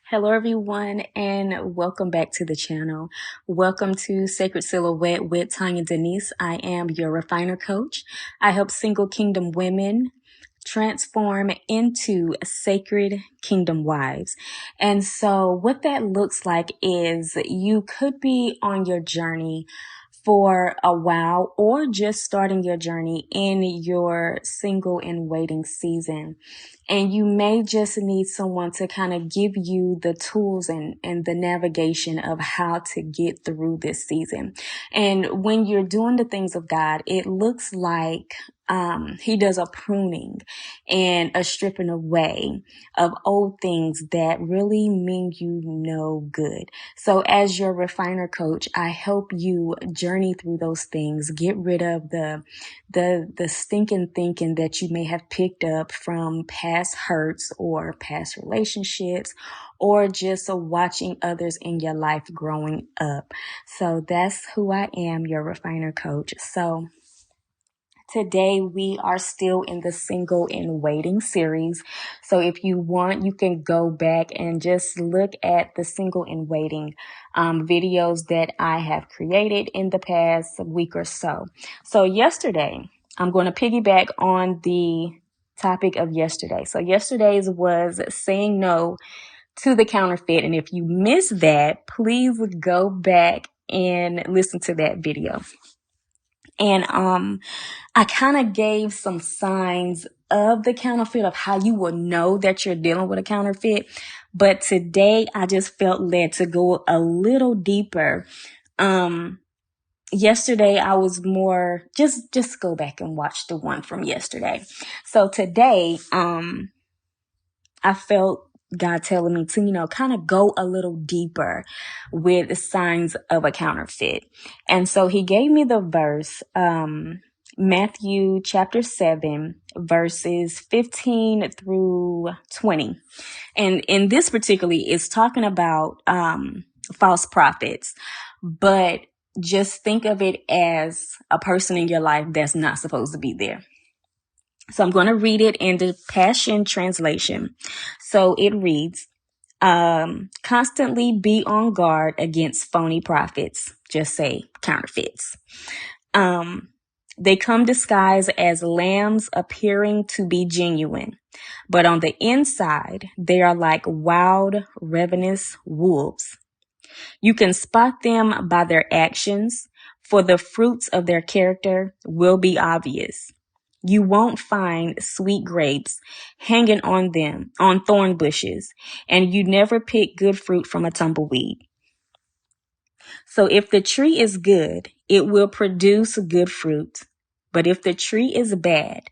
Hello, everyone, and welcome back to the channel. Welcome to Sacred Silhouette with Tanya Denise. I am your refiner coach. I help single kingdom women transform into sacred kingdom wives. And so what that looks like is you could be on your journey for a while or just starting your journey in your single and waiting season. And you may just need someone to kind of give you the tools and the navigation of how to get through this season. And when you're doing the things of God, it looks like he does a pruning and a stripping away of old things that really mean you no good. So as your refiner coach, I help you journey through those things, get rid of the stinking thinking that you may have picked up from past hurts or past relationships or just watching others in your life growing up. So that's who I am, your refiner coach. So today we are still in the single and waiting series. So if you want, you can go back and just look at the single and waiting videos that I have created in the past week or so. So yesterday, I'm going to piggyback on the topic of yesterday. So yesterday's was saying no to the counterfeit. And if you missed that, please go back and listen to that video. And I kind of gave some signs of the counterfeit, of how you will know that you're dealing with a counterfeit. But today I just felt led to go a little deeper. Yesterday I was more just go back and watch the one from yesterday. So today, I felt God telling me to, kind of go a little deeper with the signs of a counterfeit. And so he gave me the verse, Matthew chapter 7, verses 15 through 20. And in this particularly, it's talking about false prophets, but just think of it as a person in your life that's not supposed to be there. So I'm going to read it in the Passion Translation. So it reads, constantly be on guard against phony prophets. Just say counterfeits. They come disguised as lambs appearing to be genuine, but on the inside, they are like wild, ravenous wolves. You can spot them by their actions, for the fruits of their character will be obvious. You won't find sweet grapes hanging on thorn bushes, and you never pick good fruit from a tumbleweed. So if the tree is good, it will produce good fruit. But if the tree is bad,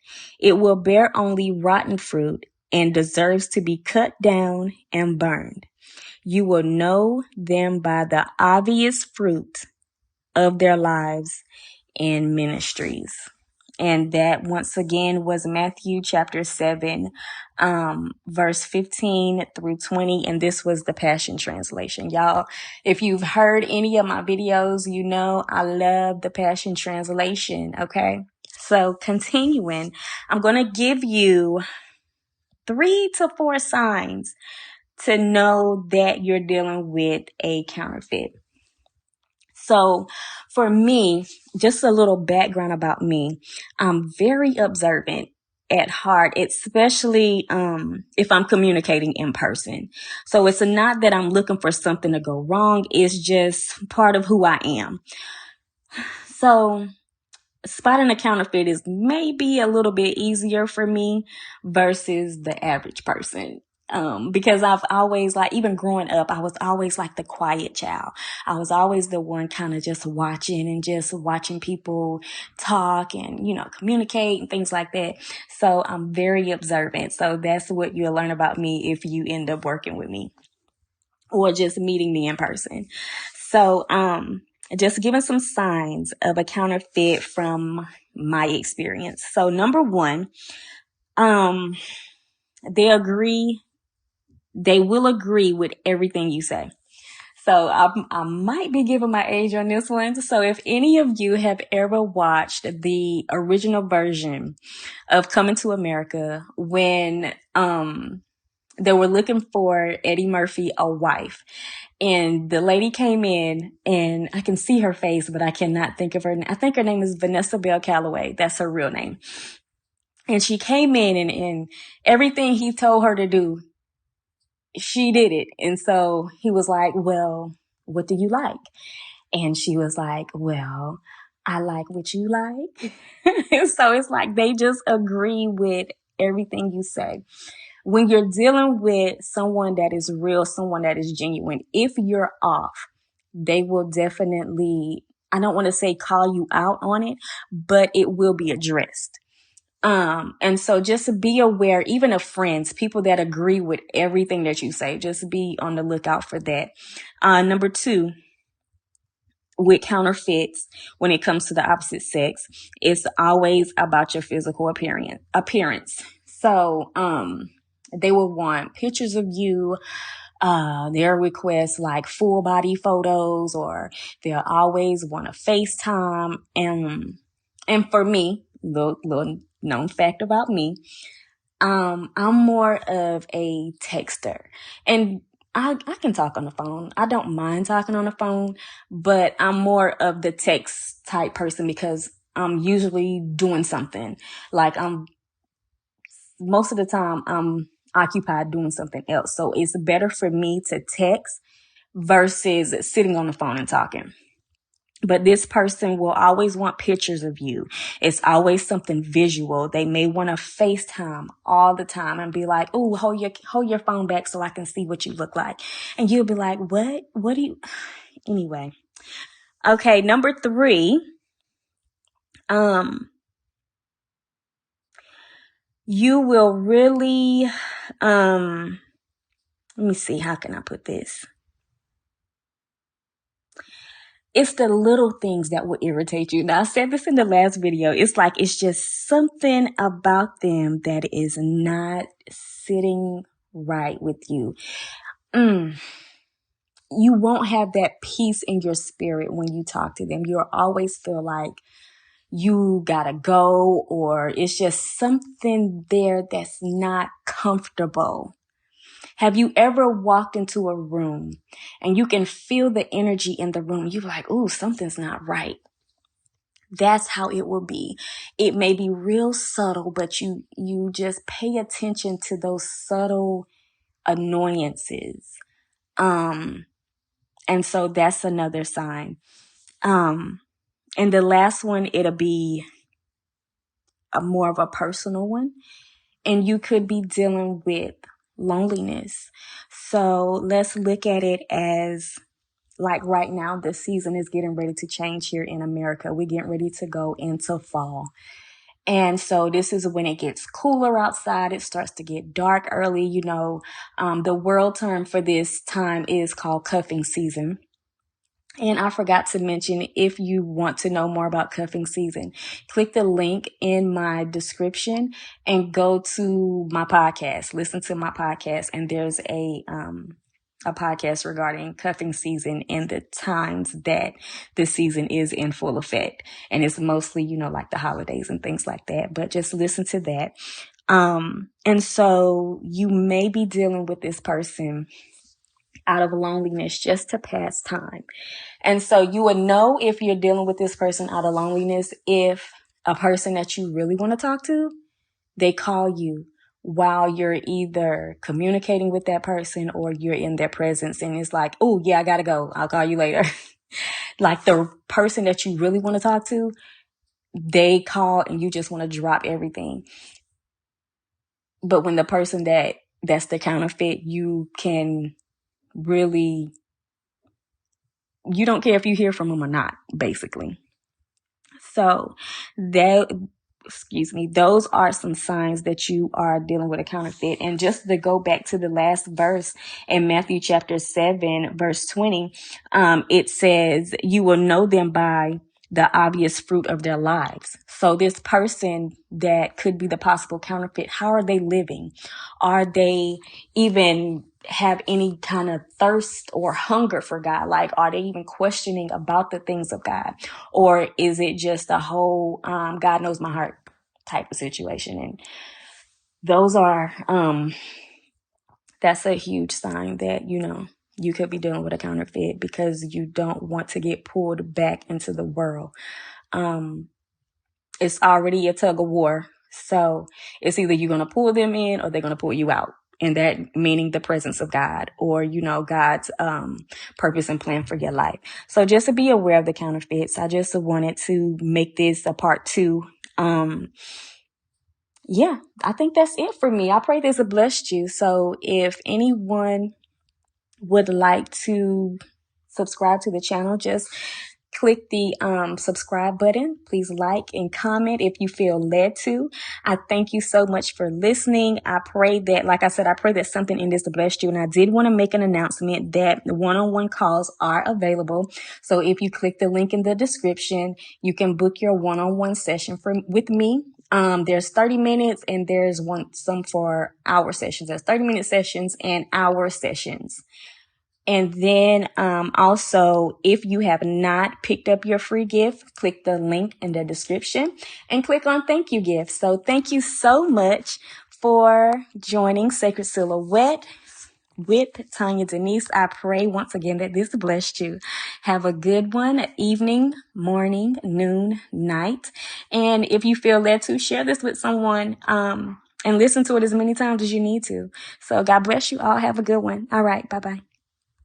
it will bear only rotten fruit and deserves to be cut down and burned. You will know them by the obvious fruit of their lives and ministries. And that once again was Matthew chapter 7, verse 15 through 20. And this was the Passion Translation. Y'all, if you've heard any of my videos, you know I love the Passion Translation. Okay. So continuing, I'm going to give you 3 to 4 signs to know that you're dealing with a counterfeit. So for me, just a little background about me, I'm very observant at heart, especially if I'm communicating in person. So it's not that I'm looking for something to go wrong. It's just part of who I am. So spotting a counterfeit is maybe a little bit easier for me versus the average person. Because I've always, like, even growing up, I was always like the quiet child. I was always the one kind of just watching people talk and, communicate and things like that. So I'm very observant. So that's what you'll learn about me if you end up working with me or just meeting me in person. So, just giving some signs of a counterfeit from my experience. So number 1, they will agree with everything you say. So I might be giving my age on this one. So if any of you have ever watched the original version of Coming to America, when They were looking for Eddie Murphy a wife. And the lady came in, and I can see her face, but I cannot think of her. I think her name is Vanessa Bell Calloway. That's her real name. And she came in, and everything he told her to do, she did it. And so he was like, well, what do you like? And she was like, well, I like what you like. So it's like they just agree with everything you say. When you're dealing with someone that is real, someone that is genuine, if you're off, they will definitely, I don't want to say call you out on it, but it will be addressed. And so just be aware, even of friends, people that agree with everything that you say, just be on the lookout for that. Number 2, with counterfeits, when it comes to the opposite sex, it's always about your physical appearance. So, they will want pictures of you. They'll request like full body photos, or they'll always want a FaceTime. And for me, little known fact about me, I'm more of a texter, and I can talk on the phone. I don't mind talking on the phone, but I'm more of the text type person because I'm usually doing something. Like most of the time I'm occupied doing something else. So it's better for me to text versus sitting on the phone and talking. But this person will always want pictures of you. It's always something visual. They may want to FaceTime all the time and be like, "Oh, hold your phone back so I can see what you look like." And you'll be like, "What? What do you?" Anyway. Okay, number 3. You will really, let me see, how can I put this? It's the little things that will irritate you. Now, I said this in the last video. It's like, it's just something about them that is not sitting right with you. You won't have that peace in your spirit when you talk to them. You'll always feel like you gotta go, or it's just something there that's not comfortable. Have you ever walked into a room and you can feel the energy in the room? You're like, ooh, something's not right. That's how it will be. It may be real subtle, but you just pay attention to those subtle annoyances. And so that's another sign. And the last one, it'll be more of a personal one. And you could be dealing with loneliness. So let's look at it as, like, right now, the season is getting ready to change here in America. We're getting ready to go into fall. And so this is when it gets cooler outside. It starts to get dark early. The world term for this time is called cuffing season. And I forgot to mention, if you want to know more about cuffing season, click the link in my description and go to my podcast, listen to my podcast. And there's a podcast regarding cuffing season and the times that the season is in full effect. And it's mostly, like the holidays and things like that, but just listen to that. And so you may be dealing with this person out of loneliness just to pass time. And so you would know if you're dealing with this person out of loneliness if a person that you really want to talk to, they call you while you're either communicating with that person or you're in their presence, and it's like, oh yeah, I gotta go, I'll call you later. Like the person that you really want to talk to, they call and you just want to drop everything. But when the person that's the counterfeit, you can really, you don't care if you hear from them or not, basically. So those are some signs that you are dealing with a counterfeit. And just to go back to the last verse in Matthew chapter 7, verse 20, it says, you will know them by the obvious fruit of their lives. So this person that could be the possible counterfeit, how are they living? Are they even have any kind of thirst or hunger for God? Like, are they even questioning about the things of God? Or is it just a whole, God knows my heart type of situation? And those are, that's a huge sign that, you could be dealing with a counterfeit, because you don't want to get pulled back into the world. It's already a tug of war. So it's either you're going to pull them in or they're going to pull you out. And that meaning the presence of God, or, God's purpose and plan for your life. So just to be aware of the counterfeits, I just wanted to make this a part 2. Yeah, I think that's it for me. I pray this has blessed you. So if anyone would like to subscribe to the channel, just click the subscribe button. Please like and comment if you feel led to. I thank you so much for listening. I pray that, like I said, I pray that something in this to bless you. And I did want to make an announcement that one-on-one calls are available. So if you click the link in the description, you can book your one-on-one session with me. There's 30 minutes and there's some for hour sessions. There's 30-minute sessions and hour sessions. And then also, if you have not picked up your free gift, click the link in the description and click on thank you gift. So thank you so much for joining Sacred Silhouette with Tanya Denise. I pray once again that this blessed you. Have a good one, evening, morning, noon, night. And if you feel led to, share this with someone and listen to it as many times as you need to. So God bless you all. Have a good one. All right. Bye-bye.